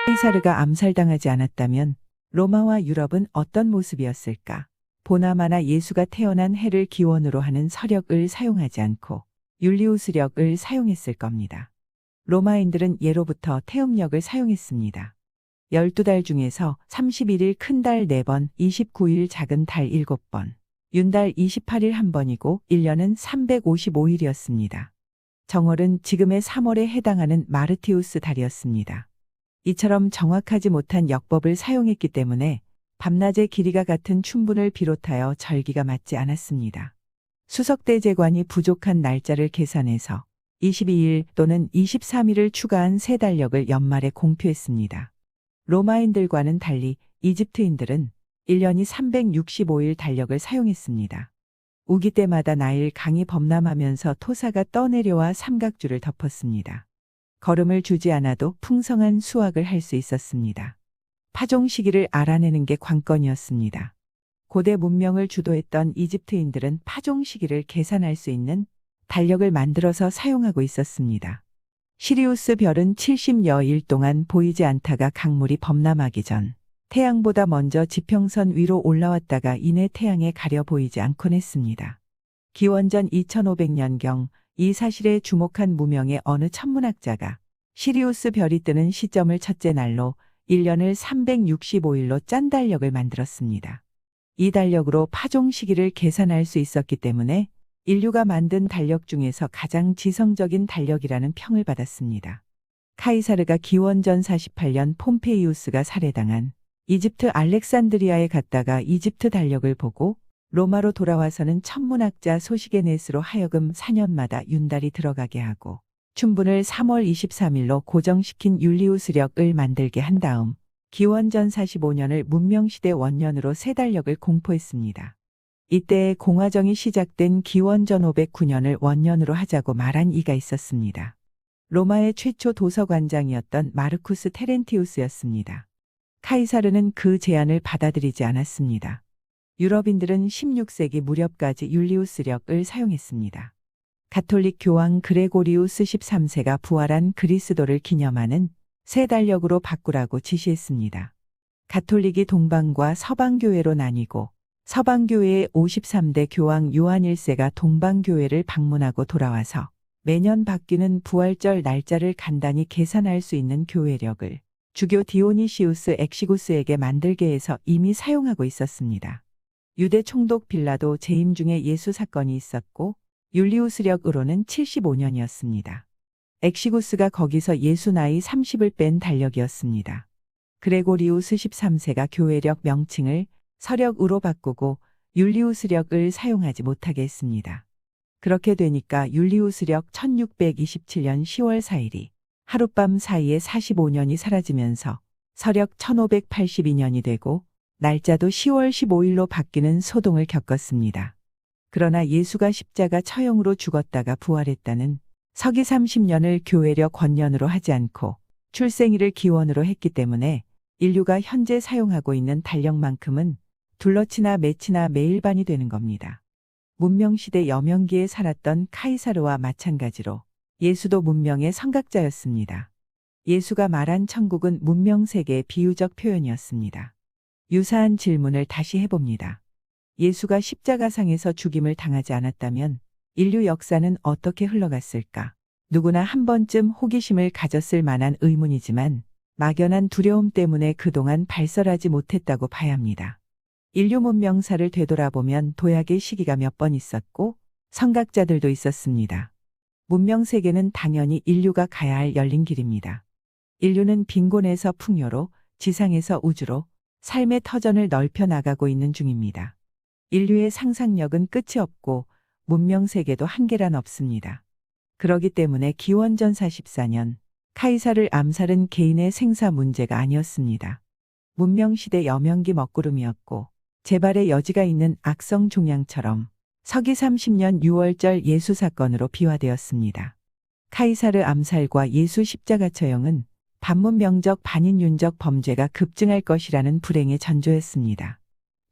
카이사르가 암살당하지 않았다면 로마와 유럽은 어떤 모습이었을까? 보나마나 예수가 태어난 해를 기원으로 하는 서력을 사용하지 않고 율리우스력을 사용했을 겁니다. 로마인들은 예로부터 태음력을 사용했습니다. 12달 중에서 31일 큰 달 4번, 29일 작은 달 7번, 윤달 28일 1번이고 1년은 355일이었습니다. 정월은 지금의 3월에 해당하는 마르티우스 달이었습니다. 이처럼 정확하지 못한 역법을 사용했기 때문에 밤낮의 길이가 같은 춘분을 비롯하여 절기가 맞지 않았습니다. 수석대제관이 부족한 날짜를 계산해서 22일 또는 23일을 추가한 세 달력을 연말에 공표했습니다. 로마인들과는 달리 이집트인들은 1년이 365일 달력을 사용했습니다. 우기 때마다 나일 강이 범람하면서 토사가 떠내려와 삼각주를 덮었습니다. 걸음을 주지 않아도 풍성한 수확을 할 수 있었습니다. 파종 시기를 알아내는 게 관건이었습니다. 고대 문명을 주도했던 이집트인들은 파종 시기를 계산할 수 있는 달력을 만들어서 사용하고 있었습니다. 시리우스 별은 70여일 동안 보이지 않다가 강물이 범람하기 전 태양보다 먼저 지평선 위로 올라왔다가 이내 태양에 가려 보이지 않곤 했습니다. 기원전 2500년경 이 사실에 주목한 무명의 어느 천문학자가 시리우스 별이 뜨는 시점을 첫째 날로 1년을 365일로 짠 달력을 만들었습니다. 이 달력으로 파종 시기를 계산할 수 있었기 때문에 인류가 만든 달력 중에서 가장 지성적인 달력이라는 평을 받았습니다. 카이사르가 기원전 48년 폼페이우스가 살해당한 이집트 알렉산드리아에 갔다가 이집트 달력을 보고 로마로 돌아와서는 천문학자 소시게네스로 하여금 4년마다 윤달이 들어가게 하고 춘분을 3월 23일로 고정시킨 율리우스력을 만들게 한 다음 기원전 45년을 문명시대 원년으로 세 달력을 공포했습니다. 이때 공화정이 시작된 기원전 509년을 원년으로 하자고 말한 이가 있었습니다. 로마의 최초 도서관장이었던 마르쿠스 테렌티우스였습니다. 카이사르는 그 제안을 받아들이지 않았습니다. 유럽인들은 16세기 무렵까지 율리우스력을 사용했습니다. 가톨릭 교황 그레고리우스 13세가 부활한 그리스도를 기념하는 세 달력으로 바꾸라고 지시했습니다. 가톨릭이 동방과 서방교회로 나뉘고 서방교회의 53대 교황 요한 1세가 동방교회를 방문하고 돌아와서 매년 바뀌는 부활절 날짜를 간단히 계산할 수 있는 교회력을 주교 디오니시우스 엑시구스에게 만들게 해서 이미 사용하고 있었습니다. 유대 총독 빌라도 재임 중에 예수 사건이 있었고 율리우스력으로는 75년이었습니다. 엑시구스가 거기서 예수 나이 30을 뺀 달력이었습니다. 그레고리우스 13세가 교회력 명칭을 서력으로 바꾸고 율리우스력을 사용하지 못하게 했습니다. 그렇게 되니까 율리우스력 1627년 10월 4일이 하룻밤 사이에 45년이 사라지면서 서력 1582년이 되고 날짜도 10월 15일로 바뀌는 소동을 겪었습니다. 그러나 예수가 십자가 처형으로 죽었다가 부활했다는 서기 30년을 교회력 권년으로 하지 않고 출생일을 기원으로 했기 때문에 인류가 현재 사용하고 있는 달력만큼은 둘러치나 매치나 매일반이 되는 겁니다. 문명시대 여명기에 살았던 카이사르와 마찬가지로 예수도 문명의 선각자였습니다. 예수가 말한 천국은 문명세계의 비유적 표현이었습니다. 유사한 질문을 다시 해봅니다. 예수가 십자가상에서 죽임을 당하지 않았다면 인류 역사는 어떻게 흘러갔을까? 누구나 한 번쯤 호기심을 가졌을 만한 의문이지만 막연한 두려움 때문에 그동안 발설하지 못했다고 봐야 합니다. 인류 문명사를 되돌아보면 도약의 시기가 몇 번 있었고 선각자들도 있었습니다. 문명세계는 당연히 인류가 가야 할 열린 길입니다. 인류는 빈곤에서 풍요로, 지상에서 우주로 삶의 터전을 넓혀 나가고 있는 중입니다. 인류의 상상력은 끝이 없고 문명세계도 한계란 없습니다. 그러기 때문에 기원전 44년 카이사를 암살은 개인의 생사 문제가 아니었습니다. 문명시대 여명기 먹구름이었고 재발의 여지가 있는 악성 종양처럼 서기 30년 6월절 예수 사건으로 비화되었습니다. 카이사르 암살과 예수 십자가 처형은 반문명적 반인륜적 범죄가 급증할 것이라는 불행의 전조였습니다.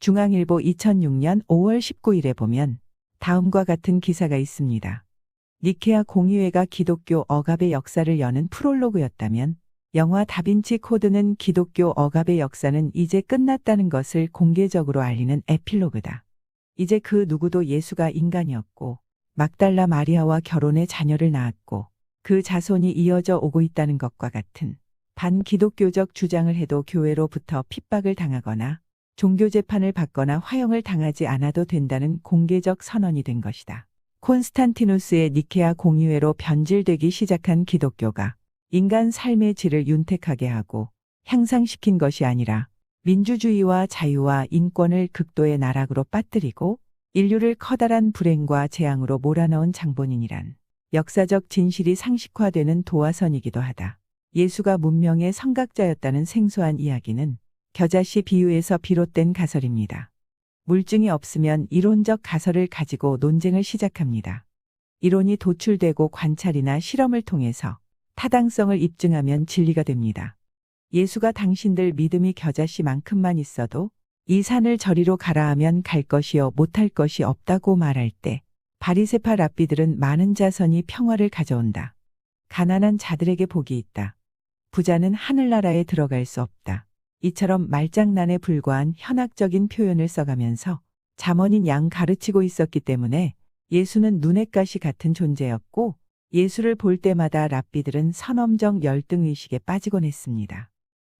중앙일보 2006년 5월 19일에 보면 다음과 같은 기사가 있습니다. 니케아 공의회가 기독교 억압의 역사를 여는 프롤로그였다면 영화 다빈치 코드는 기독교 억압의 역사는 이제 끝났다는 것을 공개적으로 알리는 에필로그다. 이제 그 누구도 예수가 인간이었고 막달라 마리아와 결혼해 자녀를 낳았고 그 자손이 이어져 오고 있다는 것과 같은 반기독교적 주장을 해도 교회로부터 핍박을 당하거나 종교 재판을 받거나 화형을 당하지 않아도 된다는 공개적 선언이 된 것이다. 콘스탄티누스의 니케아 공의회로 변질되기 시작한 기독교가 인간 삶의 질을 윤택하게 하고 향상시킨 것이 아니라 민주주의와 자유와 인권을 극도의 나락으로 빠뜨리고 인류를 커다란 불행과 재앙으로 몰아넣은 장본인이란 역사적 진실이 상식화되는 도화선이기도 하다. 예수가 문명의 선각자였다는 생소한 이야기는 겨자씨 비유에서 비롯된 가설입니다. 물증이 없으면 이론적 가설을 가지고 논쟁을 시작합니다. 이론이 도출되고 관찰이나 실험을 통해서 타당성을 입증하면 진리가 됩니다. 예수가 당신들 믿음이 겨자씨만큼만 있어도 이 산을 저리로 가라 하면 갈 것이요 못할 것이 없다고 말할 때 바리새파 랍비들은 많은 자손이 평화를 가져온다. 가난한 자들에게 복이 있다. 부자는 하늘나라에 들어갈 수 없다. 이처럼 말장난에 불과한 현학적인 표현을 써가면서 잠언인 양 가르치고 있었기 때문에 예수는 눈엣 가시 같은 존재였고 예수를 볼 때마다 랍비들은 선엄적 열등의식에 빠지곤 했습니다.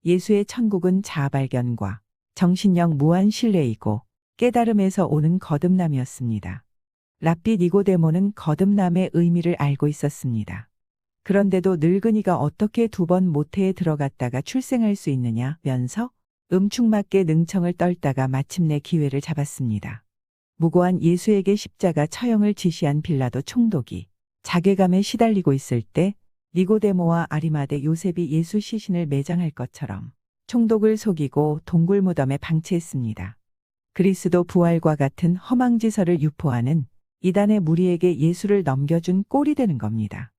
예수의 천국은 자아발견과 정신력 무한 신뢰이고 깨달음에서 오는 거듭남이었습니다. 랍비 니고데모는 거듭남의 의미를 알고 있었습니다. 그런데도 늙은이가 어떻게 2번 모태에 들어갔다가 출생할 수 있느냐면서 음축맞게 능청을 떨다가 마침내 기회를 잡았습니다. 무고한 예수에게 십자가 처형을 지시한 빌라도 총독이 자괴감에 시달리고 있을 때 니고데모와 아리마대 요셉이 예수 시신을 매장할 것처럼 총독을 속이고 동굴 무덤에 방치했습니다. 그리스도 부활과 같은 허망지설을 유포하는 이단의 무리에게 예수를 넘겨준 꼴이 되는 겁니다.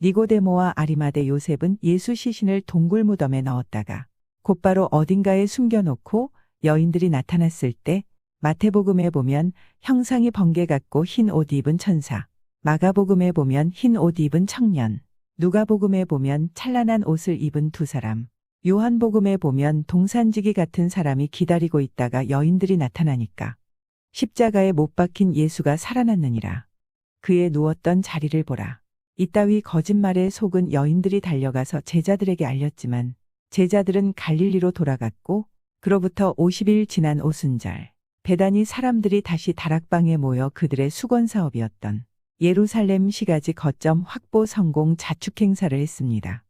니고데모와 아리마대 요셉은 예수 시신을 동굴 무덤에 넣었다가 곧바로 어딘가에 숨겨놓고 여인들이 나타났을 때 마태복음에 보면 형상이 번개 같고 흰 옷 입은 천사, 마가복음에 보면 흰 옷 입은 청년, 누가복음에 보면 찬란한 옷을 입은 2사람, 요한복음에 보면 동산지기 같은 사람이 기다리고 있다가 여인들이 나타나니까 십자가에 못 박힌 예수가 살아났느니라. 그의 누웠던 자리를 보라. 이따위 거짓말에 속은 여인들이 달려가서 제자들에게 알렸지만 제자들은 갈릴리로 돌아갔고 그로부터 50일 지난 오순절 배단이 사람들이 다시 다락방에 모여 그들의 수건 사업이었던 예루살렘 시가지 거점 확보 성공 자축 행사를 했습니다.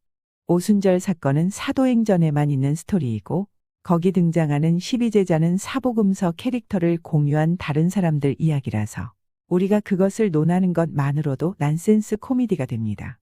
오순절 사건은 사도행전에만 있는 스토리이고 거기 등장하는 12제자는 사복음서 캐릭터를 공유한 다른 사람들 이야기라서 우리가 그것을 논하는 것만으로도 난센스 코미디가 됩니다.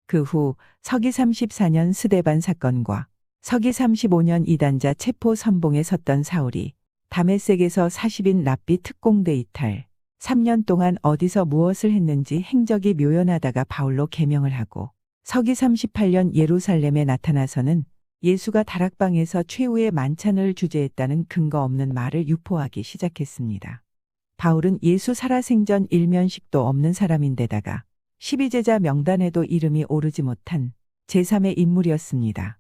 그 후 서기 34년 스데반 사건과 서기 35년 이단자 체포 선봉에 섰던 사울이 다메섹에서 40인 랍비 특공대 이탈, 3년 동안 어디서 무엇을 했는지 행적이 묘연하다가 바울로 개명을 하고 서기 38년 예루살렘에 나타나서는 예수가 다락방에서 최후의 만찬을 주재했다는 근거 없는 말을 유포하기 시작했습니다. 바울은 예수 살아생전 일면식도 없는 사람인데다가 12제자 명단에도 이름이 오르지 못한 제3의 인물이었습니다.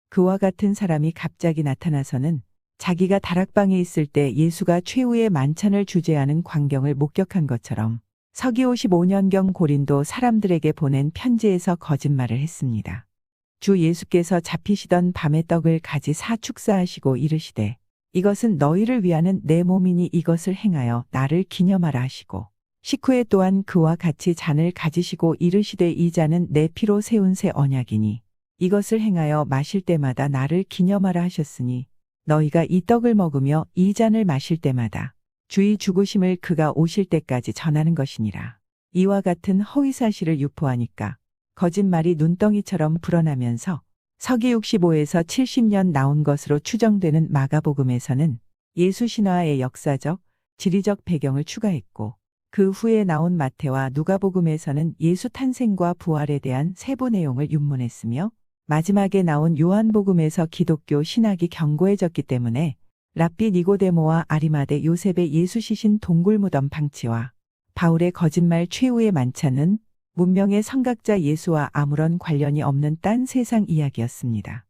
그와 같은 사람이 갑자기 나타나서는 자기가 다락방에 있을 때 예수가 최후의 만찬을 주재하는 광경을 목격한 것처럼 서기 55년경 고린도 사람들에게 보낸 편지에서 거짓말을 했습니다. 주 예수께서 잡히시던 밤에 떡을 가지 사축사하시고 이르시되 이것은 너희를 위하는 내 몸이니 이것을 행하여 나를 기념하라 하시고 식후에 또한 그와 같이 잔을 가지시고 이르시되 이 잔은 내 피로 세운 새 언약이니 이것을 행하여 마실 때마다 나를 기념하라 하셨으니 너희가 이 떡을 먹으며 이 잔을 마실 때마다 주의 죽으심을 그가 오실 때까지 전하는 것이니라. 이와 같은 허위사실을 유포하니까 거짓말이 눈덩이처럼 불어나면서 서기 65에서 70년 나온 것으로 추정되는 마가복음에서는 예수 신화의 역사적, 지리적 배경을 추가했고 그 후에 나온 마태와 누가복음에서는 예수 탄생과 부활에 대한 세부 내용을 윤문했으며 마지막에 나온 요한복음에서 기독교 신학이 견고해졌기 때문에 랍비 니고데모와 아리마대 요셉의 예수 시신 동굴 무덤 방치와 바울의 거짓말 최후의 만찬은 문명의 선각자 예수와 아무런 관련이 없는 딴 세상 이야기였습니다.